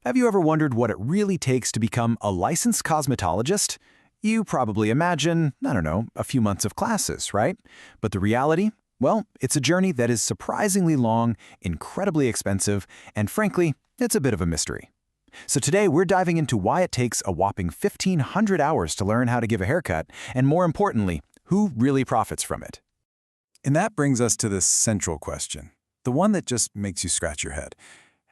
Have you ever wondered what it really takes to become a licensed cosmetologist? You probably imagine, I don't know, a few months of classes, right? But the reality? Well, it's a journey that is surprisingly long, incredibly expensive, and frankly, it's a bit of a mystery. So today we're diving into why it takes a whopping 1,500 hours to learn how to give a haircut, and more importantly, who really profits from it. And that brings us to the central question, the one that just makes you scratch your head.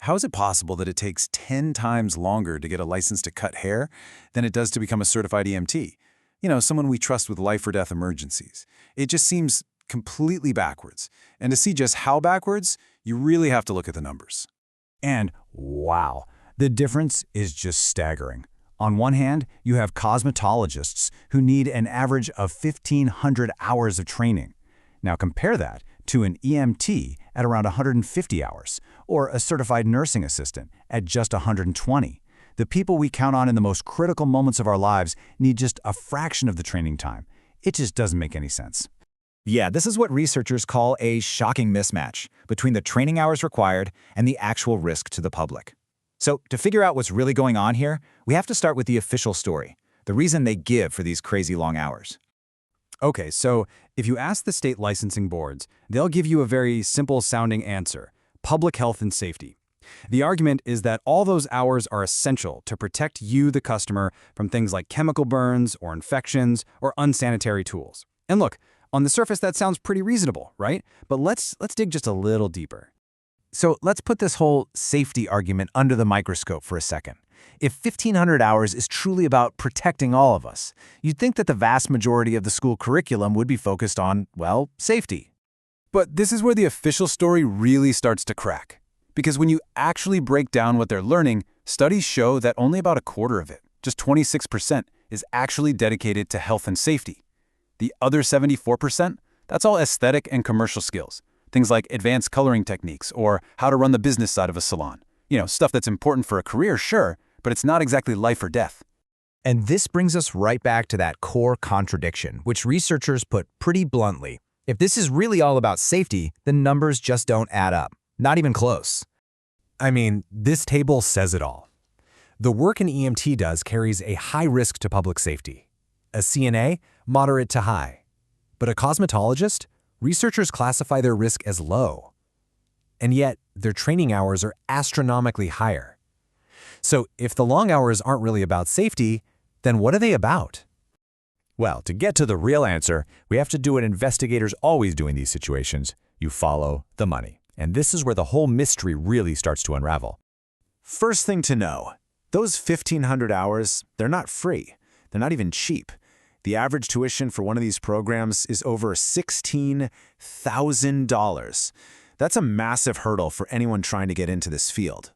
How is it possible that it takes 10 times longer to get a license to cut hair than it does to become a certified EMT? You know, someone we trust with life or death emergencies. It just seems completely backwards. And to see just how backwards, you really have to look at the numbers. And wow, the difference is just staggering. On one hand, you have cosmetologists who need an average of 1,500 hours of training. Now compare that to an EMT at around 150 hours, or a certified nursing assistant at just 120. The people we count on in the most critical moments of our lives need just a fraction of the training time. It just doesn't make any sense. Yeah, this is what researchers call a shocking mismatch between the training hours required and the actual risk to the public. So to figure out what's really going on here, we have to start with the official story, the reason they give for these crazy long hours. Okay, so if you ask the state licensing boards, they'll give you a very simple-sounding answer: public health and safety. The argument is that all those hours are essential to protect you, the customer, from things like chemical burns or infections or unsanitary tools. And look, on the surface that sounds pretty reasonable, right? But let's dig just a little deeper. So let's put this whole safety argument under the microscope for a second. If 1,500 hours is truly about protecting all of us, you'd think that the vast majority of the school curriculum would be focused on, well, safety. But this is where the official story really starts to crack. Because when you actually break down what they're learning, studies show that only about a quarter of it, just 26%, is actually dedicated to health and safety. The other 74%, that's all aesthetic and commercial skills. Things like advanced coloring techniques or how to run the business side of a salon. You know, stuff that's important for a career, sure, but it's not exactly life or death. And this brings us right back to that core contradiction, which researchers put pretty bluntly. If this is really all about safety, the numbers just don't add up. Not even close. I mean, this table says it all. The work an EMT does carries a high risk to public safety. A CNA, moderate to high. But a cosmetologist, researchers classify their risk as low. And yet, their training hours are astronomically higher. So if the long hours aren't really about safety, then what are they about? Well, to get to the real answer, we have to do what investigators always do in these situations. You follow the money. And this is where the whole mystery really starts to unravel. First thing to know, those 1,500 hours, they're not free. They're not even cheap. The average tuition for one of these programs is over $16,000. That's a massive hurdle for anyone trying to get into this field.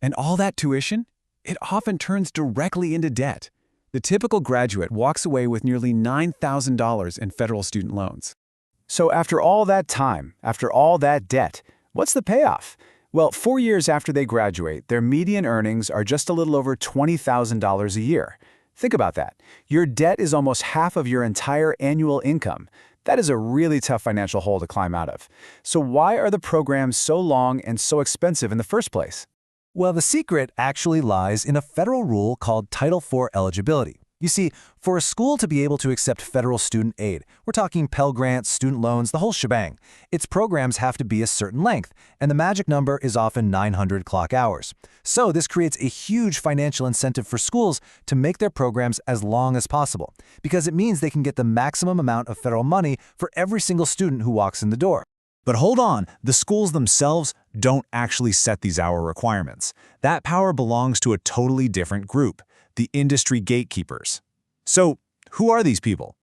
And all that tuition, it often turns directly into debt. The typical graduate walks away with nearly $9,000 in federal student loans. So after all that time, after all that debt, what's the payoff? Well, 4 years after they graduate, their median earnings are just a little over $20,000 a year. Think about that. Your debt is almost half of your entire annual income. That is a really tough financial hole to climb out of. So why are the programs so long and so expensive in the first place? Well, the secret actually lies in a federal rule called Title IV eligibility. You see, for a school to be able to accept federal student aid, we're talking Pell Grants, student loans, the whole shebang, its programs have to be a certain length, and the magic number is often 900 clock hours. So this creates a huge financial incentive for schools to make their programs as long as possible, because it means they can get the maximum amount of federal money for every single student who walks in the door. But hold on, the schools themselves don't actually set these hour requirements. That power belongs to a totally different group, the industry gatekeepers. So, who are these people?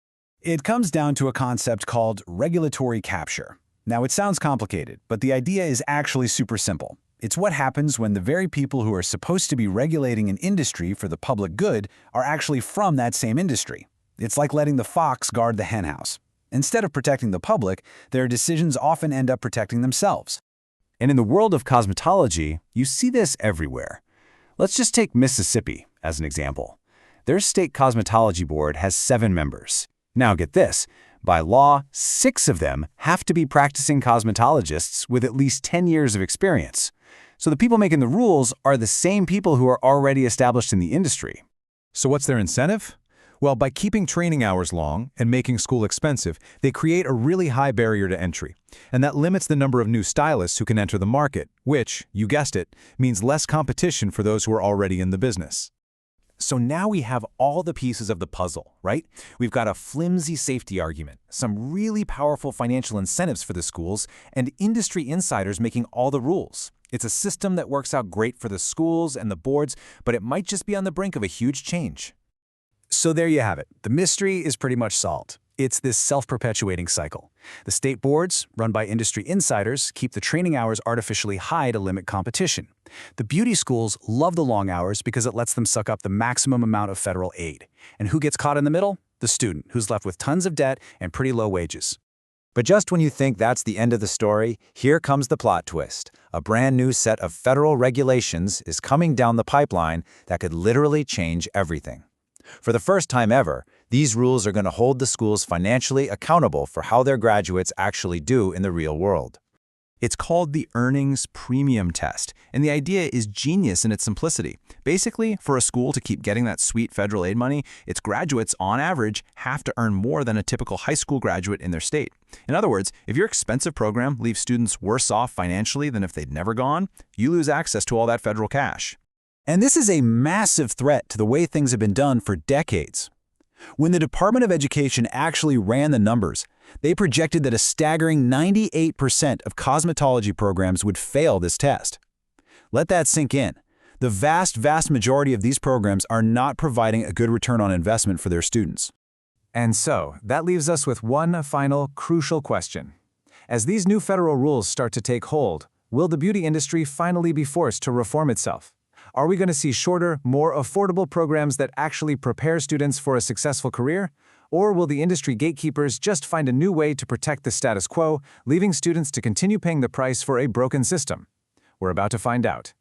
It comes down to a concept called regulatory capture. Now, it sounds complicated, but the idea is actually super simple. It's what happens when the very people who are supposed to be regulating an industry for the public good are actually from that same industry. It's like letting the fox guard the henhouse. Instead of protecting the public, their decisions often end up protecting themselves. And in the world of cosmetology, you see this everywhere. Let's just take Mississippi as an example. Their state cosmetology board has 7 members. Now get this, by law, 6 of them have to be practicing cosmetologists with at least 10 years of experience. So the people making the rules are the same people who are already established in the industry. So what's their incentive? Well, by keeping training hours long and making school expensive, they create a really high barrier to entry. And that limits the number of new stylists who can enter the market, which, you guessed it, means less competition for those who are already in the business. So now we have all the pieces of the puzzle, right? We've got a flimsy safety argument, some really powerful financial incentives for the schools, and industry insiders making all the rules. It's a system that works out great for the schools and the boards, but it might just be on the brink of a huge change. So there you have it. The mystery is pretty much solved. It's this self-perpetuating cycle. The state boards, run by industry insiders, keep the training hours artificially high to limit competition. The beauty schools love the long hours because it lets them suck up the maximum amount of federal aid. And who gets caught in the middle? The student, who's left with tons of debt and pretty low wages. But just when you think that's the end of the story, here comes the plot twist. A brand new set of federal regulations is coming down the pipeline that could literally change everything. For the first time ever, these rules are going to hold the schools financially accountable for how their graduates actually do in the real world. It's called the earnings premium test, and the idea is genius in its simplicity. Basically, for a school to keep getting that sweet federal aid money, its graduates, on average, have to earn more than a typical high school graduate in their state. In other words, if your expensive program leaves students worse off financially than if they'd never gone, you lose access to all that federal cash. And this is a massive threat to the way things have been done for decades. When the Department of Education actually ran the numbers, they projected that a staggering 98% of cosmetology programs would fail this test. Let that sink in. The vast majority of these programs are not providing a good return on investment for their students. And so, that leaves us with one final crucial question. As these new federal rules start to take hold, will the beauty industry finally be forced to reform itself? Are we going to see shorter, more affordable programs that actually prepare students for a successful career? Or will the industry gatekeepers just find a new way to protect the status quo, leaving students to continue paying the price for a broken system? We're about to find out.